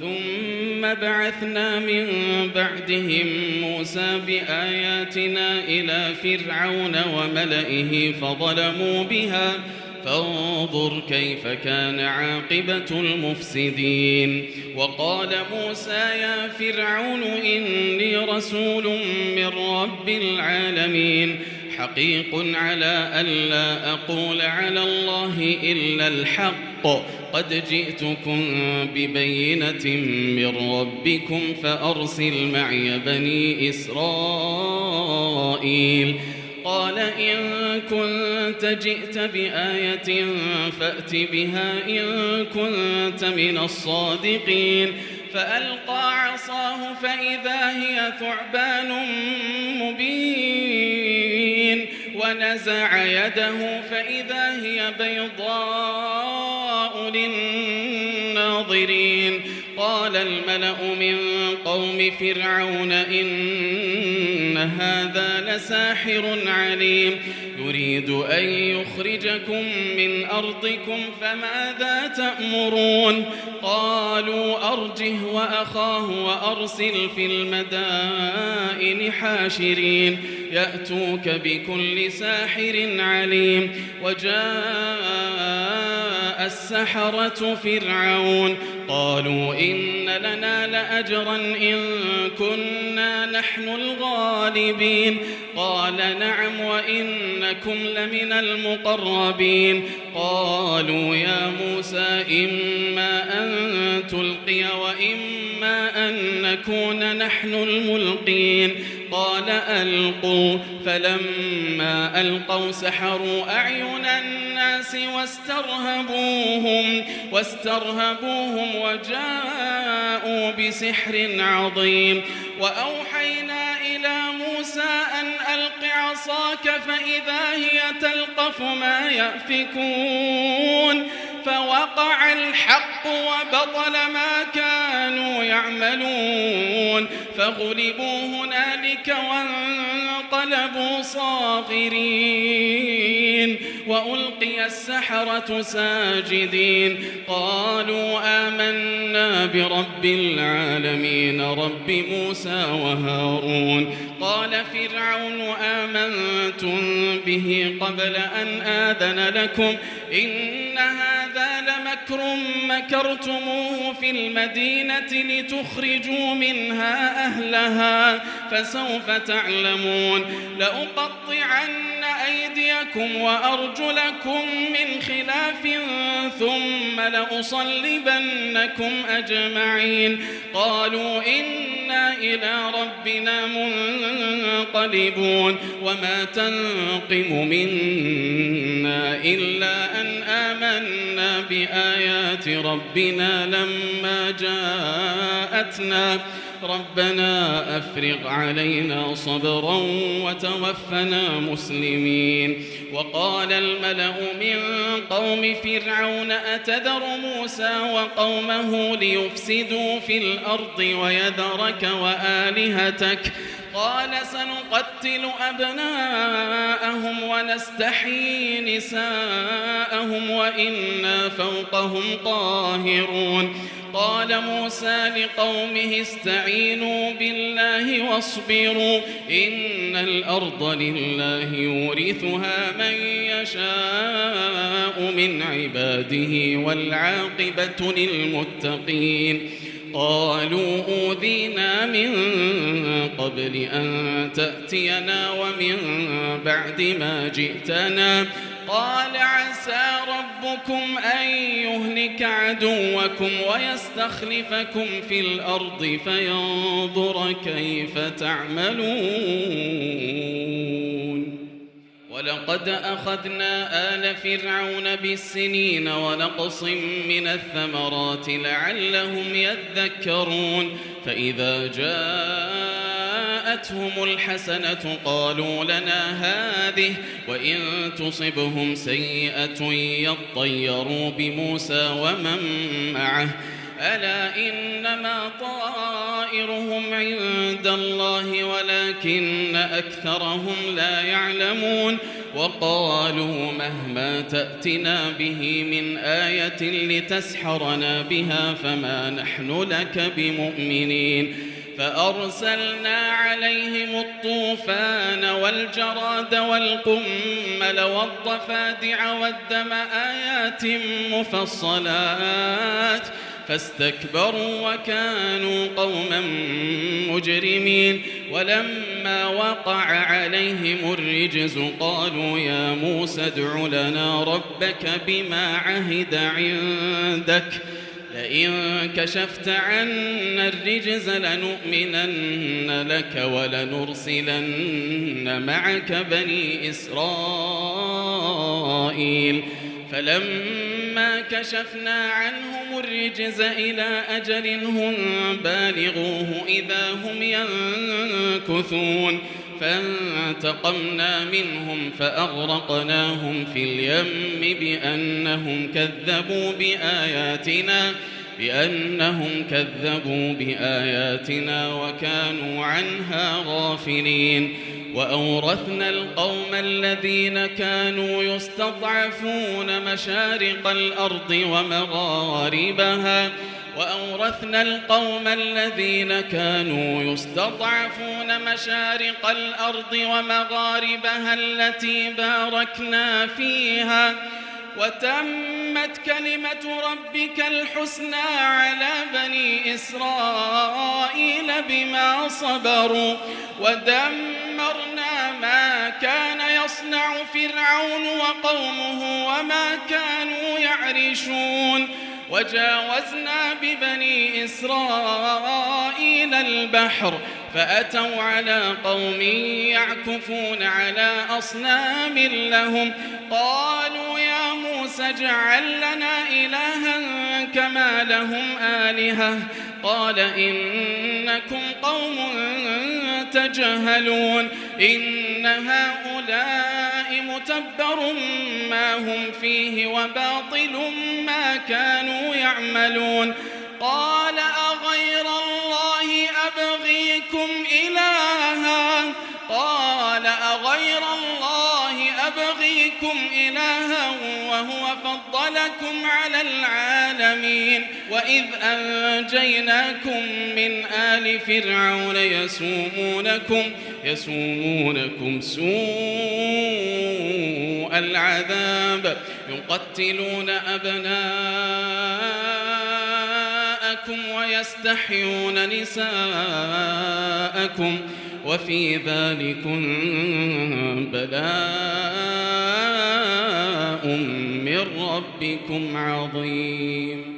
ثم بعثنا من بعدهم موسى بآياتنا إلى فرعون وملئه فظلموا بها فانظر كيف كان عاقبة المفسدين. وقال موسى يا فرعون إني رسول من رب العالمين حقيق على ألا أقول على الله إلا الحق قد جئتكم ببينة من ربكم فأرسل معي بني إسرائيل. قال إن كنت جئت بآية فأت بها إن كنت من الصادقين. فألقى عصاه فإذا هي ثعبان مبين ونزع يده فإذا هي بيضاء للناظرين. قال الملأ من قوم فرعون إن هذا لساحر عليم يريد أن يخرجكم من أرضكم فماذا تأمرون. قالوا أرجه وأخاه وأرسل في المدائن حاشرين يأتوك بكل ساحر عليم. وجاء السحرة فرعون قالوا إن لنا لأجرا إن كنا نحن الغالبين. قال نعم وإنكم لمن المقربين. قالوا يا موسى إما أن تلقي وإما أن نكون نحن الملقين. قال ألقوا. فلما ألقوا سحروا أعين الناس واسترهبوهم وجاءوا بسحر عظيم. وأوحينا إلى موسى أن ألق عصاك فإذا هي تلقف ما يأفكون. فوقع الحق وبطل ما كانوا يعملون فغلبوا هنالك وانقلبوا صاغرين. وألقي السحرة ساجدين قالوا آمنا برب العالمين رب موسى وهارون. قال فرعون آمنتم به قبل أن آذن لكم إن هذا لمكر مكرتموه في المدينة لتخرجوا منها أهلها فسوف تعلمون. لأقطعن أيديكم وأرجلكم من خلاف ثم لأصلبنكم أجمعين. قالوا إنا إلى ربنا منقلبون. وما تنقم منا إلا أن آمنا بآيات ربنا لما جاءتنا ربنا أفرغ علينا صبرا وتوفنا مسلمين. وقال الملأ من قوم فرعون أتذر موسى وقومه ليفسدوا في الأرض ويذرك وآلهتك قال سنقتل أبناءهم ونستحيي نساءهم وإنا فوقهم قاهرون. قال موسى لقومه استعينوا بالله واصبروا إن الأرض لله يورثها من يشاء من عباده والعاقبة للمتقين. قالوا أوذينا من قبل أن تأتينا ومن بعد ما جئتنا. قال عسى ربكم أن يهلك عدوكم ويستخلفكم في الأرض فينظر كيف تعملون. ولقد أخذنا آل فرعون بالسنين ونقص من الثمرات لعلهم يذكرون. فإذا جاءتهم الحسنة قالوا لنا هذه وإن تصبهم سيئة يطيروا بموسى ومن معه ألا إنما طائرهم عند الله ولكن أكثرهم لا يعلمون. وقالوا مهما تأتنا به من آية لتسحرنا بها فما نحن لك بمؤمنين فأرسلنا عليهم الطوفان والجراد والقمل والضفادع والدم آيات مفصلات فاستكبروا وكانوا قوما مجرمين ولما وقع عليهم الرجز قالوا يا موسى ادع لنا ربك بما عهد عندك لئن كشفت عنا الرجز لنؤمنن لك ولنرسلن معك بني إسرائيل فلما كشفنا عنهم الرجز إلى أجل هم بالغوه إذا هم ينكثون فانتقمنا منهم فأغرقناهم في اليم بأنهم كذبوا بآياتنا وكانوا عنها غافلين وأورثنا القوم الذين كانوا يستضعفون مشارق الأرض ومغاربها التي باركنا فيها وتمت كلمة ربك الحسنى على بني إسرائيل بما صبروا ودمرنا ما كان يصنع فرعون وقومه وما كانوا يعرشون وجاوزنا ببني إسرائيل البحر فأتوا على قوم يعكفون على أصنام لهم قالوا يا موسى اجعل لنا إلها كما لهم آلهة قال إنكم قوم تجهلون إن هؤلاء متبر ما هم فيه وباطل ما كانوا يعملون قال أغير الله أبغيكم إلها وهو فضلكم على العالمين وإذ أنجيناكم من آل فرعون يسومونكم سوء العذاب يقتلون أبناءكم ويستحيون نساءكم وفي ذلكم بلاء من ربكم عظيم.